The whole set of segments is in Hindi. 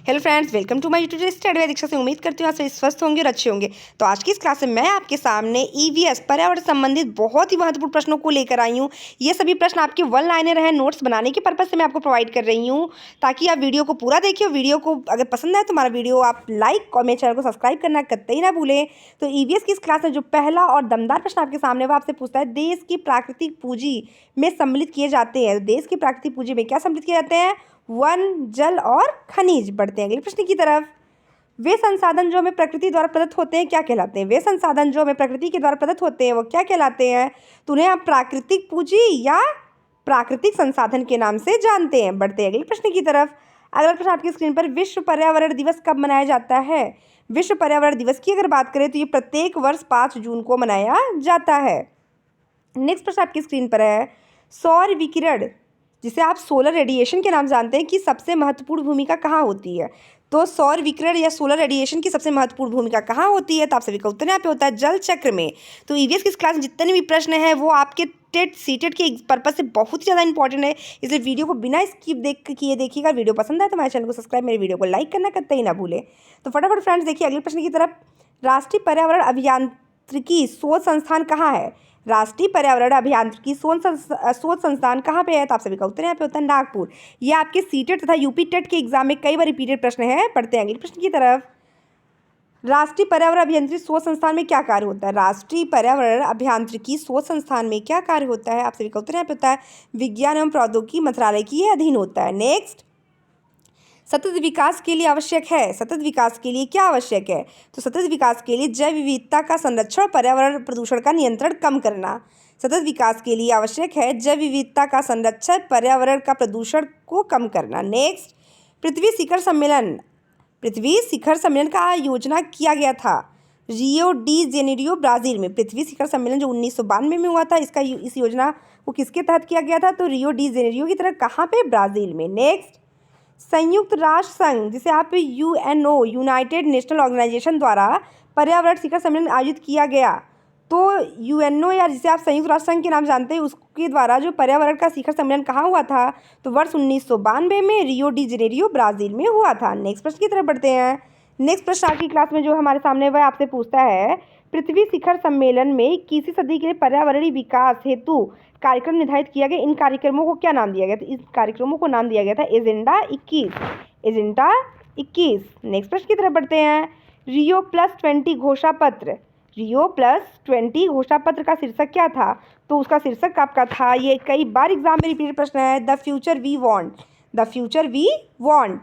Hello friends, welcome to my YouTube study with Diksha से। उम्मीद करती हूँ आप सभी स्वस्थ होंगे और अच्छे होंगे। तो आज की इस क्लास में मैं आपके सामने ईवीएस पर्यावरण संबंधित बहुत ही महत्वपूर्ण प्रश्नों को लेकर आई हूँ। ये सभी प्रश्न आपके वन लाइनर हैं, नोट्स बनाने के पर्पज से मैं आपको प्रोवाइड कर रही हूँ, ताकि आप वीडियो को पूरा देखिए। वीडियो को अगर पसंद आए तो हमारा वीडियो आप लाइक और मेरे चैनल को सब्सक्राइब करना कतई ना भूलें। तो ईवीएस की इस क्लास में जो पहला और दमदार प्रश्न आपके सामने वो आपसे पूछता है, देश की प्राकृतिक पूंजी में सम्मिलित किए जाते हैं। देश की प्राकृतिक पूंजी में क्या सम्मिलित किए जाते हैं? वन, जल और खनिज। बढ़ते हैं अगले प्रश्न की तरफ। वे संसाधन जो हमें प्रकृति द्वारा प्रदत्त होते हैं क्या कहलाते हैं? वे संसाधन जो हमें प्रकृति के द्वारा प्रदत्त होते हैं वो क्या कहलाते हैं? तो उन्हें आप प्राकृतिक पूंजी या प्राकृतिक संसाधन के नाम से जानते हैं। बढ़ते हैं अगले प्रश्न की तरफ। अगला प्रश्न आपकी स्क्रीन पर, विश्व पर्यावरण दिवस कब मनाया जाता है? विश्व पर्यावरण दिवस की अगर बात करें तो ये प्रत्येक वर्ष 5 जून को मनाया जाता है। नेक्स्ट प्रश्न आपकी स्क्रीन पर है, सौर विकिरण जिसे आप सोलर रेडिएशन के नाम जानते हैं, कि सबसे महत्वपूर्ण भूमिका कहाँ होती है? तो सौर विकिरण या सोलर रेडिएशन की सबसे महत्वपूर्ण भूमिका कहाँ होती है? तो आप सभी का उत्तर यहाँ पे होता है जल चक्र में। तो ईवीएस की इस क्लास में जितने भी प्रश्न हैं वो आपके टेट सीटेट के पर्पज से बहुत ही ज़्यादा इंपॉर्टेंट है, इसलिए वीडियो को बिना स्किप किए देखिएगा। वीडियो पसंद आए तो हमारे चैनल को सब्सक्राइब, मेरे वीडियो को लाइक करना कतई ना भूलें। तो फटाफट फ्रेंड्स देखिए अगले प्रश्न की तरफ। राष्ट्रीय पर्यावरण अभियांत्रिकी शोध संस्थान कहाँ है? राष्ट्रीय पर्यावरण अभियांत्रिकी शोध संस्थान कहाँ पे है? तो आप सभी का उत्तर यहाँ पे होता है नागपुर। ये आपके सीटेट तथा यूपी टेट के एग्जाम में कई बार रिपीटेड प्रश्न है। पढ़ते हैं अगले प्रश्न की तरफ। राष्ट्रीय पर्यावरण अभियांत्रिकी शोध संस्थान में क्या कार्य होता है? राष्ट्रीय पर्यावरण अभियांत्रिकी शोध संस्थान में क्या कार्य होता है? आप सभी का उत्तर यहाँ पे होता है विज्ञान एवं प्रौद्योगिकी मंत्रालय के अधीन होता है। नेक्स्ट, सतत विकास के लिए आवश्यक है। सतत विकास के लिए क्या आवश्यक है? तो सतत विकास के लिए जैव विविधता का संरक्षण, पर्यावरण प्रदूषण का नियंत्रण कम करना। सतत विकास के लिए आवश्यक है जैव विविधता का संरक्षण, पर्यावरण का प्रदूषण को कम करना। नेक्स्ट, पृथ्वी शिखर सम्मेलन। पृथ्वी शिखर सम्मेलन का आयोजना किया गया था रियो डी जेनेरियो ब्राज़ील में। पृथ्वी शिखर सम्मेलन जो 1992 में हुआ था, इस योजना को किसके तहत किया गया था? तो रियो डी जेनेरियो की तरह, कहाँ पे? ब्राज़ील में। नेक्स्ट, संयुक्त राष्ट्र संघ जिसे आप यूएनओ यूनाइटेड नेशनल ऑर्गेनाइजेशन द्वारा पर्यावरण शिखर सम्मेलन आयोजित किया गया। तो यूएनओ या जिसे आप संयुक्त राष्ट्र संघ के नाम जानते हैं, उसके द्वारा जो पर्यावरण का शिखर सम्मेलन कहाँ हुआ था? तो वर्ष 1992 में रियो डी जेनेरियो ब्राज़ील में हुआ था। नेक्स्ट प्रश्न की तरफ बढ़ते हैं। नेक्स्ट प्रश्न आज की क्लास में जो हमारे सामने वह आपसे पूछता है, पृथ्वी शिखर सम्मेलन में 21वीं सदी के लिए पर्यावरणीय विकास हेतु कार्यक्रम निर्धारित किया गया। इन कार्यक्रमों को क्या नाम दिया गया? तो इस कार्यक्रमों को नाम दिया गया था एजेंडा 21। एजेंडा 21। नेक्स्ट प्रश्न की तरफ बढ़ते हैं। रियो+20 घोषणा पत्र। रियो+20 घोषणा पत्र का शीर्षक क्या था? तो उसका शीर्षक आपका था, ये कई बार एग्जाम में रिपीटेड प्रश्न है, the future we want. The future we want.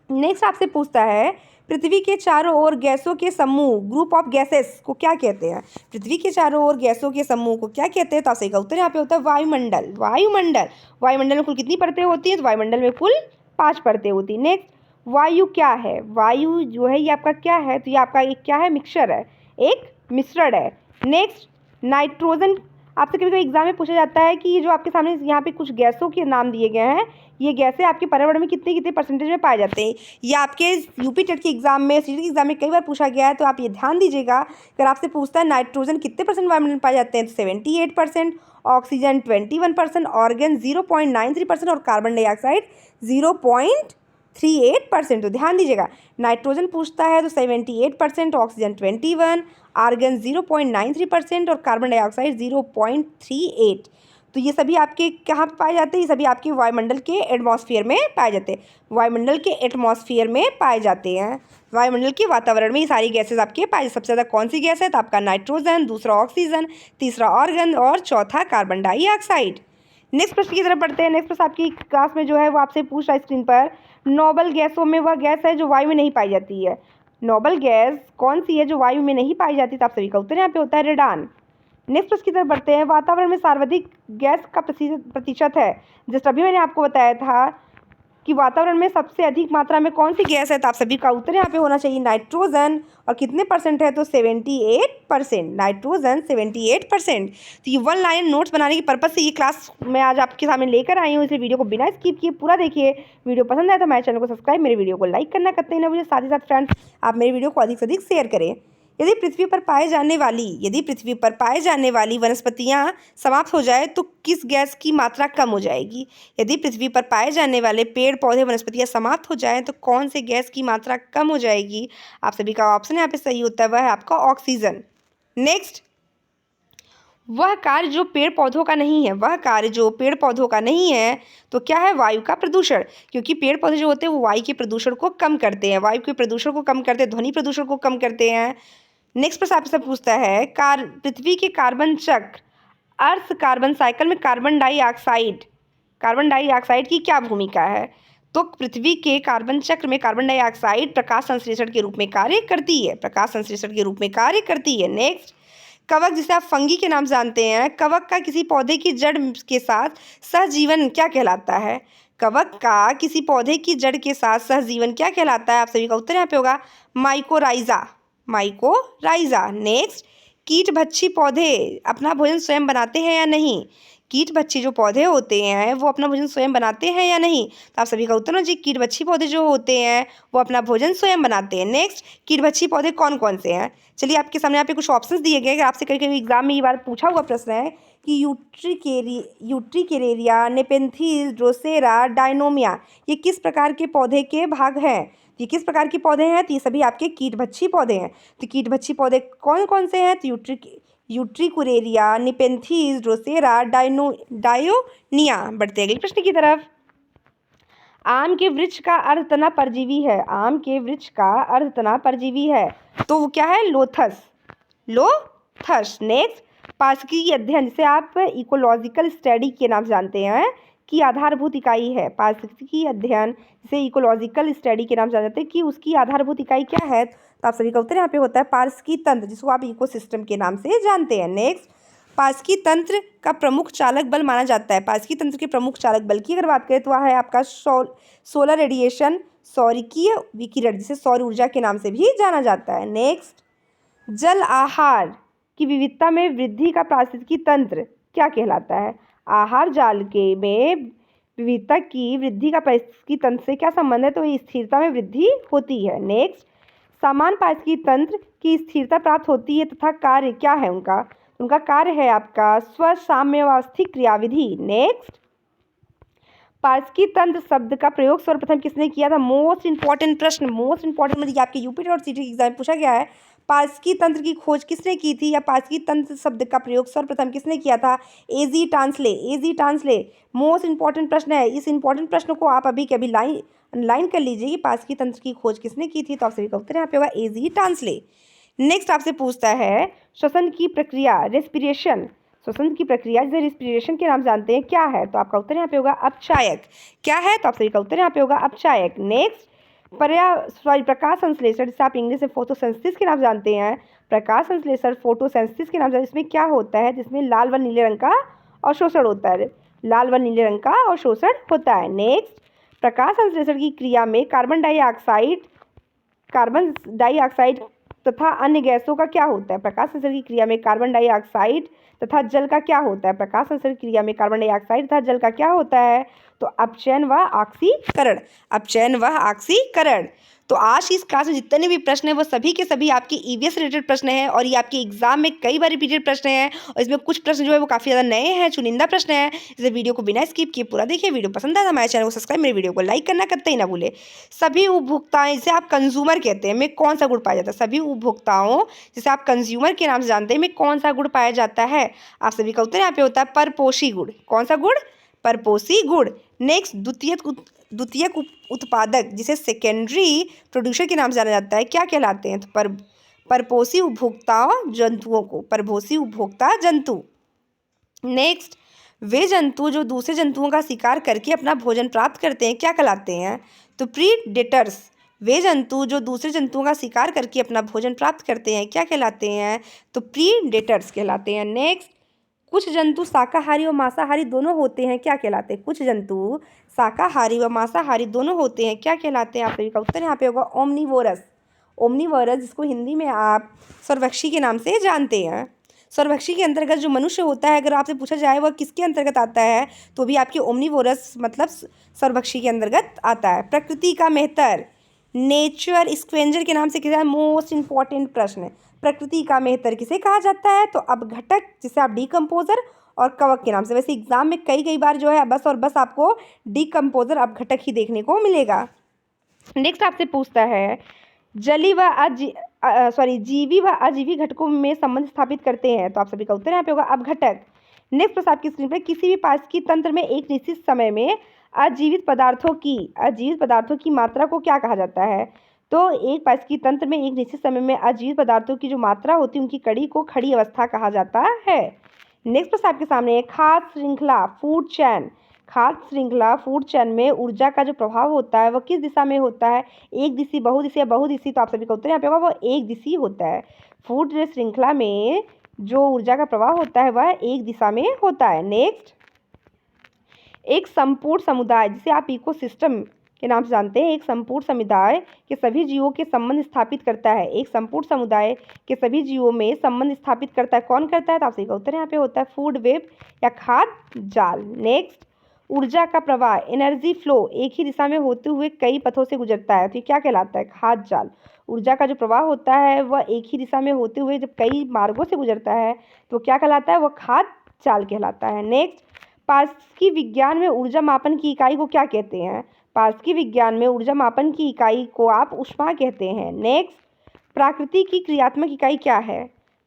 Next आपसे पूछता है, पृथ्वी के चारों ओर गैसों के समूह, ग्रुप ऑफ गैसेस को क्या कहते हैं? पृथ्वी के चारों ओर गैसों के समूह को क्या कहते हैं? तो सही का उत्तर यहाँ पे होता है वायुमंडल। वायुमंडल। वायुमंडल में कुल कितनी परतें होती हैं? तो वायुमंडल में कुल 5 परतें होती हैं। नेक्स्ट, वायु क्या है? वायु जो है ये आपका क्या है? तो ये आपका एक क्या है? मिक्सचर है, एक मिश्रण है। Next, nitrogen. आपसे कभी कभी एग्जाम में पूछा जाता है कि ये जो आपके सामने यहाँ पे कुछ गैसों के नाम दिए गए हैं, ये गैसें आपके पर्यावरण में कितने कितने परसेंटेज में पाए जाते हैं? ये आपके यूपी टेट के एग्जाम में, सीटी के एग्जाम में कई बार पूछा गया है, तो आप ये ध्यान दीजिएगा। अगर आपसे पूछता है नाइट्रोजन कितने परसेंट वायुमंडल में पाए जाते हैं, तो 78%, ऑक्सीजन 21%, ऑर्गन 0.93% और कार्बन डाइऑक्साइड 0.38%। तो ध्यान दीजिएगा, नाइट्रोजन पूछता है तो 78%, ऑक्सीजन 21, आर्गन 0.93% और कार्बन डाइऑक्साइड 0.38। तो ये सभी आपके कहाँ पे पाए जाते हैं? ये सभी आपके वायुमंडल के एटमॉस्फेयर में पाए जाते हैं। वायुमंडल के एटमॉस्फेयर में पाए जाते हैं। वायुमंडल के वातावरण में ये सारी गैसेज आपके पाए। सबसे ज़्यादा कौन सी गैस है? तो आपका नाइट्रोजन, दूसरा ऑक्सीजन, तीसरा ऑर्गन और चौथा कार्बन डाइऑक्साइड। नेक्स्ट प्रश्न की तरफ बढ़ते हैं। नेक्स्ट प्रश्न आपकी क्लास में जो है वो आपसे पूछ रहा है स्क्रीन पर, नोबल गैसों में वह गैस है जो वायु में नहीं पाई जाती है। नोबल गैस कौन सी है जो वायु में नहीं पाई जाती? तो आप सभी का उत्तर यहाँ पे होता है रेडान। नेक्स्ट प्रश्न की तरफ बढ़ते हैं। वातावरण में सर्वाधिक गैस का प्रतिशत है। जस्ट अभी मैंने आपको बताया था कि वातावरण में सबसे अधिक मात्रा में कौन सी गैस है? तो आप सभी का उत्तर यहाँ पे होना चाहिए नाइट्रोजन। और कितने परसेंट है? तो 78%। नाइट्रोजन 78%। तो ये वन लाइन नोट्स बनाने के पर्पज से ये क्लास मैं आज आपके सामने लेकर आई हूँ, इसे वीडियो को बिना स्किप किए पूरा देखिए। वीडियो पसंद आए तो हमारे चैनल को सब्सक्राइब, मेरे वीडियो को लाइक करना कतई ना भूलिए। साथ ही साथ फ्रेंड्स आप मेरे वीडियो को अधिक से अधिक शेयर करें। यदि पृथ्वी पर पाए जाने वाली वनस्पतियां समाप्त हो जाए तो किस गैस की मात्रा कम हो जाएगी? यदि पृथ्वी पर पाए जाने वाले पेड़ पौधे वनस्पतियां समाप्त हो जाएं तो कौन से गैस की मात्रा कम हो जाएगी? आप सभी का ऑप्शन यहाँ पे सही होता है, वह है आपका ऑक्सीजन। नेक्स्ट, वह कार्य जो पेड़ पौधों का नहीं है, तो क्या है? वायु का प्रदूषण, क्योंकि पेड़ पौधे जो होते हैं वो वायु के प्रदूषण को कम करते हैं, ध्वनि प्रदूषण को कम करते हैं। नेक्स्ट प्रश्न आपसे पूछता है, पृथ्वी के कार्बन चक्र अर्थ कार्बन साइकिल में कार्बन डाइऑक्साइड की क्या भूमिका है? तो पृथ्वी के कार्बन चक्र में कार्बन डाइऑक्साइड प्रकाश संश्लेषण के रूप में कार्य करती है। नेक्स्ट, कवक, जिसे आप फंगी के नाम जानते हैं, कवक का किसी पौधे की जड़ के साथ सहजीवन क्या कहलाता है? आप सभी का उत्तर यहाँ पे होगा माइकोराइजा। नेक्स्ट, कीट भक्षी पौधे अपना भोजन स्वयं बनाते हैं या नहीं? कीट भक्षी जो पौधे होते हैं वो अपना भोजन स्वयं बनाते हैं या नहीं? तो आप सभी का उत्तर हो जी, कीट भक्षी पौधे जो होते हैं वो अपना भोजन स्वयं बनाते हैं। नेक्स्ट, कीट भक्षी पौधे कौन कौन से हैं? चलिए, आपके सामने यहाँ पे कुछ ऑप्शंस दिए गए हैं। आपसे कभी कभी एग्जाम में ये बार पूछा हुआ प्रश्न है कि यूट्रिकेरेरिया, नेपेंथीज, ड्रोसेरा, डायनोमिया, ये किस प्रकार के पौधे के भाग हैं? ये किस प्रकार के पौधे हैं? तो ये सभी आपके कीटभक्षी पौधे हैं। तो कीटभक्षी पौधे कौन कौन से हैं? तो यूट्रिकुरेरिया, निपेंथीज, ड्रोसेरा, डायोनिया। बढ़ते अगले प्रश्न की तरफ। आम के वृक्ष का अर्धतना परजीवी है, तो वो क्या है? लोथस। नेक्स्ट, पारिस्थितिकी अध्ययन, जिसे आप इकोलॉजिकल स्टडी के नाम जानते हैं, की आधारभूत इकाई है। पारिस्थितिकी अध्ययन, जिसे इकोलॉजिकल स्टडी के नाम जानते हैं, कि उसकी आधारभूत इकाई क्या है? तो आप सभी का उत्तर यहाँ पे होता है पारिस्थितिकी तंत्र, जिसको आप इकोसिस्टम के नाम से जानते हैं। नेक्स्ट, पारिस्थितिकी तंत्र का प्रमुख चालक बल माना जाता है। पारिस्थितिकी तंत्र के प्रमुख चालक बल की अगर बात करें तो वह है आपका सोलर रेडिएशन, सौरिकीय विकिरण, जिसे सौर ऊर्जा के नाम से भी जाना जाता है। नेक्स्ट, जल आहार की विविधता में वृद्धि का पारिस्थितिकी तंत्र क्या कहलाता है? आहार जाल में विविधता की वृद्धि का पारिस्थितिकी तंत्र से क्या संबंध है? तो स्थिरता में वृद्धि होती है। नेक्स्ट, सामान्य पारिस्थितिकी तंत्र की स्थिरता प्राप्त होती है तथा कार्य क्या है उनका कार्य है आपका स्वसाम्यावस्थिक क्रियाविधि। नेक्स्ट, पारिस्थितिकी तंत्र शब्द का प्रयोग सर्वप्रथम किसने किया था? मोस्ट इंपॉर्टेंट प्रश्न, मतलब आपके यूपी और सीटी एग्जाम में पूछा गया है, पारिस्थितिकी तंत्र की खोज किसने की थी, या पारिस्थितिकी तंत्र शब्द का प्रयोग सर्वप्रथम किसने किया था? एजी टांसले। मोस्ट इंपॉर्टेंट प्रश्न है, इस इंपॉर्टेंट प्रश्न को आप अभी के अभी लाइन कर लीजिए कि पारिस्थितिकी तंत्र की खोज किसने की थी। तो आप सभी का उत्तर यहाँ पे होगा एजी टांसले। नेक्स्ट आपसे पूछता है, श्वसन की प्रक्रिया, जिसे रेस्पिरेशन के नाम जानते हैं, क्या है? तो आपका उत्तर यहाँ पे होगा अपचायक। क्या है? तो आप सभी का उत्तर यहाँ पे होगा अपचायक। नेक्स्ट, प्रकाश संश्लेषण, जिसे आप इंग्लिश में फोटोसिंथेसिस के नाम जानते हैं, प्रकाश संश्लेषण फोटोसिंथेसिस के नाम जानते हैं, इसमें क्या होता है? जिसमें लाल व नीले रंग का अवशोषण होता है। नेक्स्ट, प्रकाश संश्लेषण की क्रिया में कार्बन डाइऑक्साइड तथा अन्य गैसों का क्या होता है? प्रकाश संश्लेषण की क्रिया में कार्बन डाइऑक्साइड तथा जल का क्या होता है? प्रकाश संश्लेषण की क्रिया में कार्बन डाइऑक्साइड तथा जल का क्या होता है? तो अपचयन व ऑक्सीकरण। तो आज की इस क्लास में जितने भी प्रश्न हैं वो सभी के सभी आपके ईवीएस रिलेटेड प्रश्न हैं, और ये आपके एग्जाम में कई बार रिपीटेड प्रश्न हैं, और इसमें कुछ प्रश्न जो है वो काफ़ी ज़्यादा नए हैं, चुनिंदा प्रश्न हैं। इसे वीडियो को बिना स्किप किए पूरा देखिए। वीडियो पसंद आया हमारे चैनल को सब्सक्राइब, मेरे वीडियो को लाइक करना कतई ही ना भूले। सभी उपभोक्ताएं, जिसे आप कंज्यूमर कहते हैं, में कौन सा गुण पाया जाता है? सभी उपभोक्ताओं, जिसे आप कंज्यूमर के नाम से जानते हैं, में कौन सा गुण पाया जाता है? आप सभी का उत्तर यहाँ पे होता है परपोषी गुण। कौन सा गुण? परपोषी गुण। नेक्स्ट, द्वितीयक उत्पादक, जिसे सेकेंडरी प्रोड्यूसर के नाम से जाना जाता है, क्या कहलाते हैं? तो परपोषी उपभोक्ता जंतु। नेक्स्ट, वे जंतु जो दूसरे जंतुओं का शिकार करके अपना भोजन प्राप्त करते हैं, क्या कहलाते हैं? तो प्रीडेटर्स। वे जंतु जो दूसरे जंतुओं का शिकार करके अपना भोजन प्राप्त करते हैं, क्या कहलाते हैं? तो प्रीडेटर्स कहलाते हैं। नेक्स्ट, कुछ जंतु शाकाहारी और मांसाहारी दोनों होते हैं, क्या कहलाते हैं? कुछ जंतु शाकाहारी व मांसाहारी दोनों होते हैं, क्या कहलाते हैं? आप सभी का उत्तर यहाँ पे होगा ओमनीवोरस, जिसको हिंदी में आप सर्वभक्षी के नाम से जानते हैं। सर्वभक्षी के अंतर्गत जो मनुष्य होता है, अगर आपसे पूछा जाए वह किसके अंतर्गत आता है, तो भी आपके ओमनीवोरस मतलब सर्वभक्षी के अंतर्गत आता है। प्रकृति का मेहतर, नेचर स्क्वेंजर के नाम से किया, मोस्ट इंपॉर्टेंट प्रश्न है। प्रकृति का मेहतर किसे कहा जाता है? तो अपघटक, जिसे आप डिकम्पोजर और कवक के नाम से, वैसे एग्जाम में कई बार जो है बस और बस आपको डिकम्पोजर अपघटक ही देखने को मिलेगा। नेक्स्ट आपसे पूछता है, जली व जीवी व अजीवी घटकों में संबंध स्थापित करते हैं। तो आप सभी का उत्तर यहाँ पे होगा अपघटक। नेक्स्ट प्रश्न आपकी स्क्रीन पर, किसी भी पारिस्थितिकी तंत्र में एक निश्चित समय में अजीवित पदार्थों की मात्रा को क्या कहा जाता है? तो एक पारिस्थितिकी तंत्र में एक निश्चित समय में अजीवित पदार्थों की जो मात्रा होती है उनकी कड़ी को खड़ी अवस्था कहा जाता है। नेक्स्ट प्रश्न आपके सामने है, खाद्य श्रृंखला फूड चैन में ऊर्जा का जो प्रभाव होता है वह किस दिशा में होता है? एक दिशी, बहुदिशी या बहुदिशी? तो आप सभी का उत्तर यहाँ पे होगा, वो एक दिशी होता है। फूड श्रृंखला में जो ऊर्जा का प्रभाव होता है वह एक दिशा में होता है। नेक्स्ट, एक संपूर्ण समुदाय, जिसे आप इकोसिस्टम के नाम से जानते हैं, एक संपूर्ण समुदाय के सभी जीवों के संबंध स्थापित करता है। एक संपूर्ण समुदाय के सभी जीवों में संबंध स्थापित करता है, कौन करता है? तो आप सही का उत्तर यहाँ पे होता है फूड वेब या खाद्य जाल। नेक्स्ट, ऊर्जा का प्रवाह, एनर्जी फ्लो, एक ही दिशा में होते हुए कई पथों से गुजरता है, तो ये क्या कहलाता है? खाद्य जाल। ऊर्जा का जो प्रवाह होता है वह एक ही दिशा में होते हुए जब कई मार्गों से गुजरता है तो क्या कहलाता है? वह खाद्य जाल कहलाता है। नेक्स्ट, पारिस्थितिकी विज्ञान में ऊर्जा मापन की इकाई को क्या कहते हैं? पारिस्थितिकी विज्ञान में ऊर्जा मापन की इकाई को आप ऊष्मा कहते हैं। नेक्स्ट, प्रकृति की क्रियात्मक इकाई क्या है?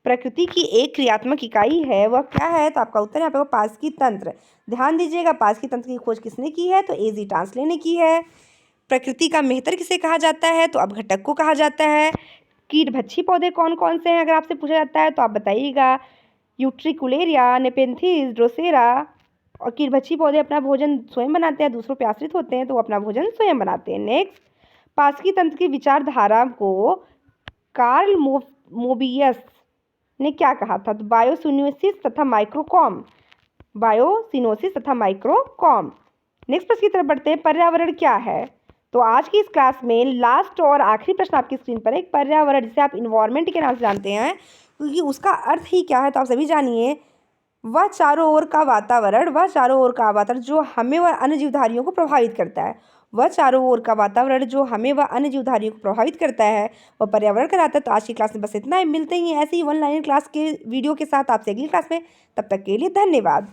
प्रकृति की एक क्रियात्मक इकाई है, वह क्या है? तो आपका उत्तर यहाँ पे पारिस्थितिकी तंत्र। ध्यान दीजिएगा, पारिस्थितिकी तंत्र की खोज किसने की है? तो एजी टांसले ने की है। प्रकृति का मेहतर किसे कहा जाता है? तो अपघटक को कहा जाता है। कीटभक्षी पौधे कौन कौन से हैं अगर आपसे पूछा जाता है तो आप बताइएगा, यूट्रिकुलेरिया, नेपेंथिस, ड्रोसेरा। और कीटभक्षी पौधे अपना भोजन स्वयं बनाते हैं, दूसरों पर आश्रित होते हैं, तो वो अपना भोजन स्वयं बनाते हैं। नेक्स्ट, पारिस्थितिकी तंत्र की विचारधारा को कार्ल मोबियस ने क्या कहा था? तो बायोसिनोसिस तथा माइक्रोकॉम। नेक्स्ट प्रश्न की तरफ बढ़ते हैं, पर्यावरण क्या है? तो आज की इस क्लास में लास्ट और आखिरी प्रश्न आपकी स्क्रीन पर है, पर्यावरण, जिसे आप इन्वायरमेंट के नाम से जानते हैं, क्योंकि उसका अर्थ ही क्या है? तो आप सभी जानिए, वह चारों ओर का वातावरण जो हमें व अन्य जीवधारियों को प्रभावित करता है। वह पर्यावरण कहलाता है। तो आज की क्लास में बस इतना ही, मिलते ही ऐसे ही ऑनलाइन क्लास के वीडियो के साथ आपसे अगली क्लास में। तब तक के लिए धन्यवाद।